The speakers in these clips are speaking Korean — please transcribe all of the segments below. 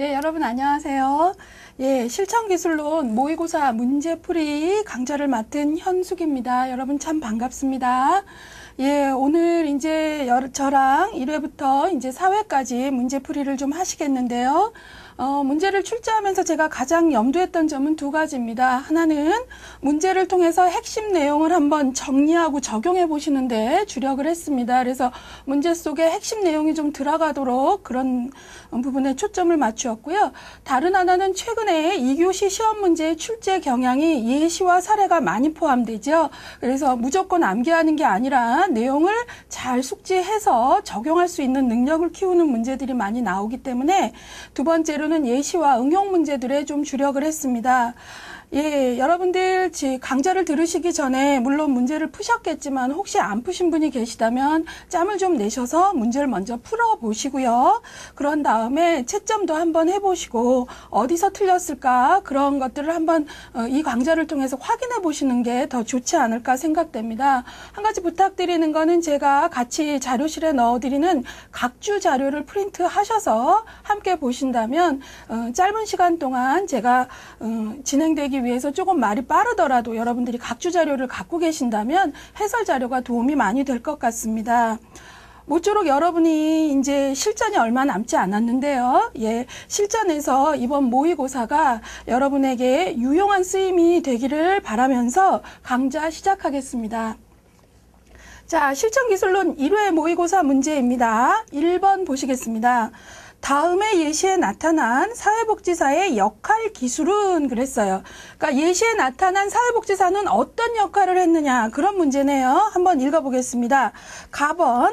예, 여러분 안녕하세요. 예, 실천기술론 모의고사 문제풀이 강좌를 맡은 현숙입니다. 여러분 참 반갑습니다. 예, 오늘 이제 저랑 1회부터 이제 4회까지 문제풀이를 좀 하시겠는데요. 문제를 출제하면서 제가 가장 염두했던 점은 두 가지입니다. 하나는 문제를 통해서 핵심 내용을 한번 정리하고 적용해 보시는데 주력을 했습니다. 그래서 문제 속에 핵심 내용이 좀 들어가도록 그런 부분에 초점을 맞추었고요. 다른 하나는 최근에 2교시 시험 문제의 출제 경향이 예시와 사례가 많이 포함되죠. 그래서 무조건 암기하는 게 아니라 내용을 잘 숙지해서 적용할 수 있는 능력을 키우는 문제들이 많이 나오기 때문에 두 번째로는 예시와 응용 문제들에 좀 주력을 했습니다. 예, 여러분들 강좌를 들으시기 전에 물론 문제를 푸셨겠지만 혹시 안 푸신 분이 계시다면 짬을 좀 내셔서 문제를 먼저 풀어보시고요. 그런 다음에 채점도 한번 해보시고 어디서 틀렸을까 그런 것들을 한번 이 강좌를 통해서 확인해 보시는 게 더 좋지 않을까 생각됩니다. 한 가지 부탁드리는 거는 제가 같이 자료실에 넣어드리는 각주 자료를 프린트 하셔서 함께 보신다면 짧은 시간 동안 제가 진행되기 위해서 조금 말이 빠르더라도 여러분들이 각주 자료를 갖고 계신다면 해설 자료가 도움이 많이 될 것 같습니다. 모쪼록 여러분이 이제 실전이 얼마 남지 않았는데요. 예, 실전에서 이번 모의고사가 여러분에게 유용한 쓰임이 되기를 바라면서 강좌 시작하겠습니다. 자, 실천기술론 1회 모의고사 문제입니다. 1번 보시겠습니다. 다음의 예시에 나타난 사회복지사의 역할 기술은 그랬어요. 그러니까 예시에 나타난 사회복지사는 어떤 역할을 했느냐 그런 문제네요. 한번 읽어보겠습니다. 가번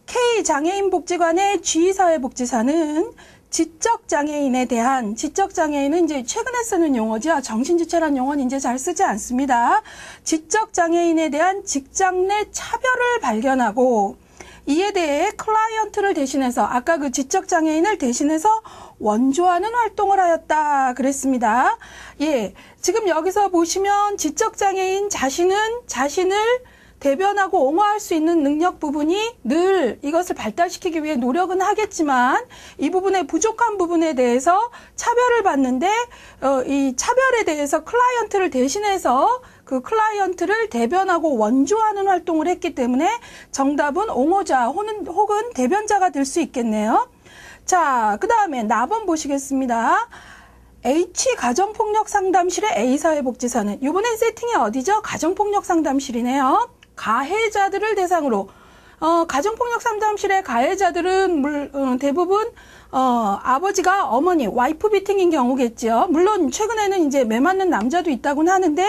K장애인복지관의 G사회복지사는 지적장애인에 대한, 지적장애인은 이제 최근에 쓰는 용어죠. 정신지체란 용어는 이제 잘 쓰지 않습니다. 지적장애인에 대한 직장 내 차별을 발견하고 이에 대해 클라이언트를 대신해서 아까 그 지적장애인을 대신해서 원조하는 활동을 하였다 그랬습니다. 예, 지금 여기서 보시면 지적장애인 자신을 대변하고 옹호할 수 있는 능력 부분이 늘 이것을 발달시키기 위해 노력은 하겠지만 이 부분의 부족한 부분에 대해서 차별을 받는데 이 차별에 대해서 클라이언트를 대신해서 그 클라이언트를 대변하고 원조하는 활동을 했기 때문에 정답은 옹호자 혹은 대변자가 될 수 있겠네요. 자, 그 다음에 나번 보시겠습니다. H 가정폭력상담실의 A사회복지사는 이번엔 세팅이 어디죠? 가정폭력상담실이네요. 가해자들을 대상으로 가정폭력상담실의 가해자들은 대부분 아버지가 어머니, 와이프 비팅인 경우겠죠. 물론 최근에는 이제 매 맞는 남자도 있다고는 하는데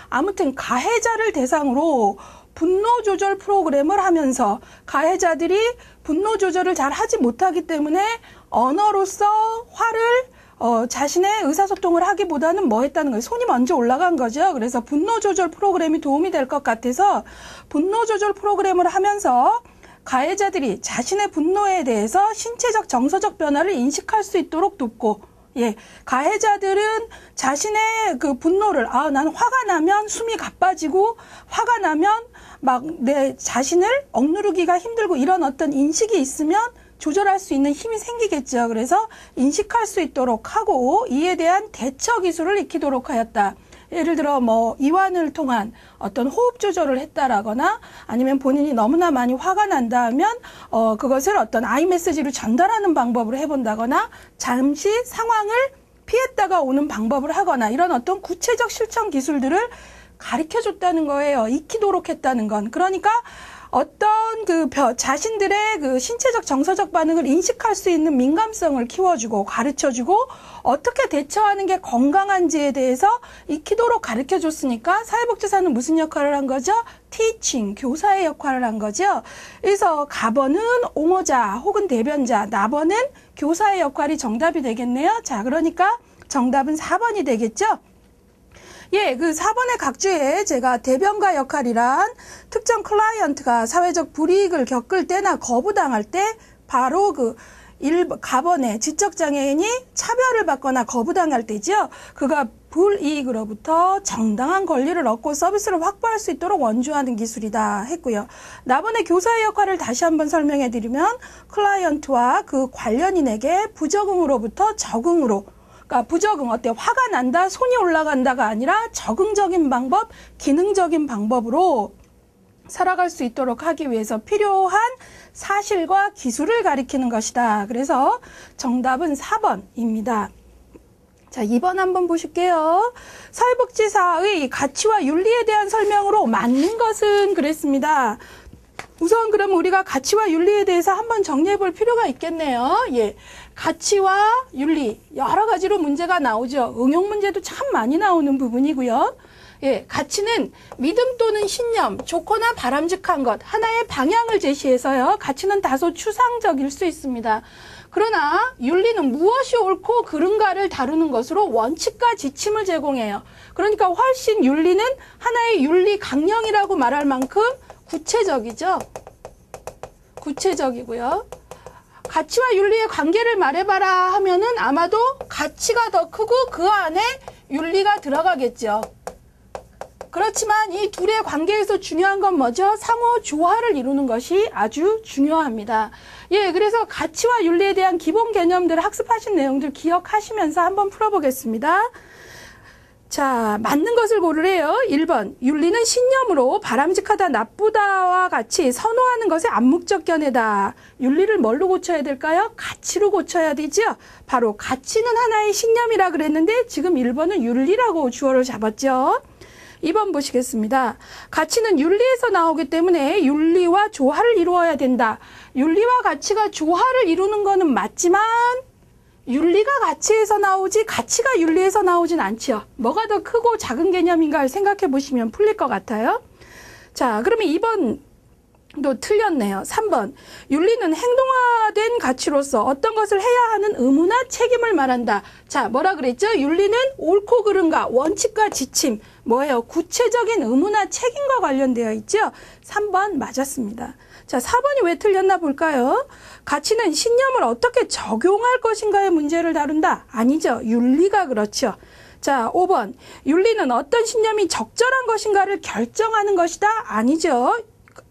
아무튼 가해자를 대상으로 분노 조절 프로그램을 하면서 가해자들이 분노 조절을 잘 하지 못하기 때문에 언어로서 화를 자신의 의사소통을 하기보다는 뭐 했다는 거예요? 손이 먼저 올라간 거죠. 그래서 분노 조절 프로그램이 도움이 될 것 같아서 분노 조절 프로그램을 하면서 가해자들이 자신의 분노에 대해서 신체적, 정서적 변화를 인식할 수 있도록 돕고, 예, 가해자들은 자신의 그 분노를, 난 화가 나면 숨이 가빠지고, 화가 나면 막 내 자신을 억누르기가 힘들고 이런 어떤 인식이 있으면 조절할 수 있는 힘이 생기겠죠. 그래서 인식할 수 있도록 하고 이에 대한 대처 기술을 익히도록 하였다. 예를 들어 뭐 이완을 통한 어떤 호흡 조절을 했다라거나 아니면 본인이 너무나 많이 화가 난다 하면 그것을 어떤 아이 메시지로 전달하는 방법으로 해본다거나 잠시 상황을 피했다가 오는 방법을 하거나 이런 어떤 구체적 실천 기술들을 가르쳐줬다는 거예요. 익히도록 했다는 건. 그러니까 어떤 자신들의 그 신체적 정서적 반응을 인식할 수 있는 민감성을 키워주고 가르쳐주고 어떻게 대처하는 게 건강한지에 대해서 익히도록 가르쳐줬으니까 사회복지사는 무슨 역할을 한 거죠? 티칭, 교사의 역할을 한 거죠. 그래서 가번은 옹호자 혹은 대변자, 나번은 교사의 역할이 정답이 되겠네요. 자, 그러니까 정답은 4번이 되겠죠? 예, 그 4번의 각주에 제가 대변가 역할이란 특정 클라이언트가 사회적 불이익을 겪을 때나 거부당할 때 바로 가번의 지적장애인이 차별을 받거나 거부당할 때죠. 그가 불이익으로부터 정당한 권리를 얻고 서비스를 확보할 수 있도록 원조하는 기술이다 했고요. 나번의 교사의 역할을 다시 한번 설명해 드리면 클라이언트와 그 관련인에게 부적응으로부터 적응으로, 그러니까 부적응 어때요? 화가 난다, 손이 올라간다가 아니라 적응적인 방법, 기능적인 방법으로 살아갈 수 있도록 하기 위해서 필요한 사실과 기술을 가리키는 것이다. 그래서 정답은 4번입니다. 자, 2번 한번 보실게요. 사회복지사의 가치와 윤리에 대한 설명으로 맞는 것은 그랬습니다. 우선 그럼 우리가 가치와 윤리에 대해서 한번 정리해 볼 필요가 있겠네요. 예. 가치와 윤리, 여러 가지로 문제가 나오죠. 응용 문제도 참 많이 나오는 부분이고요. 예, 가치는 믿음 또는 신념, 좋거나 바람직한 것, 하나의 방향을 제시해서요. 가치는 다소 추상적일 수 있습니다. 그러나 윤리는 무엇이 옳고 그른가를 다루는 것으로 원칙과 지침을 제공해요. 그러니까 훨씬 윤리는 하나의 윤리 강령이라고 말할 만큼 구체적이죠. 구체적이고요. 가치와 윤리의 관계를 말해봐라 하면은 아마도 가치가 더 크고 그 안에 윤리가 들어가겠죠. 그렇지만 이 둘의 관계에서 중요한 건 뭐죠? 상호 조화를 이루는 것이 아주 중요합니다. 예, 그래서 가치와 윤리에 대한 기본 개념들을 학습하신 내용들 기억하시면서 한번 풀어보겠습니다. 자, 맞는 것을 고르래요. 1번, 윤리는 신념으로 바람직하다, 나쁘다와 같이 선호하는 것의 암묵적 견해다. 윤리를 뭘로 고쳐야 될까요? 가치로 고쳐야 되죠. 바로 가치는 하나의 신념이라 그랬는데 지금 1번은 윤리라고 주어를 잡았죠. 2번 보시겠습니다. 가치는 윤리에서 나오기 때문에 윤리와 조화를 이루어야 된다. 윤리와 가치가 조화를 이루는 거는 맞지만 윤리가 가치에서 나오지 가치가 윤리에서 나오진 않지요. 뭐가 더 크고 작은 개념인가를 생각해 보시면 풀릴 것 같아요. 자, 그러면 2번도 틀렸네요. 3번. 윤리는 행동화된 가치로서 어떤 것을 해야 하는 의무나 책임을 말한다. 자, 뭐라 그랬죠? 윤리는 옳고 그른가, 원칙과 지침, 뭐예요? 구체적인 의무나 책임과 관련되어 있죠? 3번 맞았습니다. 자, 4번이 왜 틀렸나 볼까요? 가치는 신념을 어떻게 적용할 것인가의 문제를 다룬다. 아니죠. 윤리가 그렇죠. 자, 5번. 윤리는 어떤 신념이 적절한 것인가를 결정하는 것이다. 아니죠.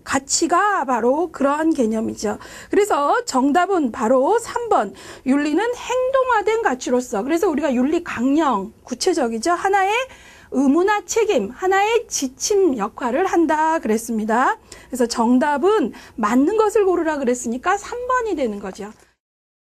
가치가 바로 그러한 개념이죠. 그래서 정답은 바로 3번. 윤리는 행동화된 가치로서. 그래서 우리가 윤리 강령, 구체적이죠. 하나의 의무나 책임, 하나의 지침 역할을 한다 그랬습니다. 그래서 정답은 맞는 것을 고르라 그랬으니까 3번이 되는 거죠.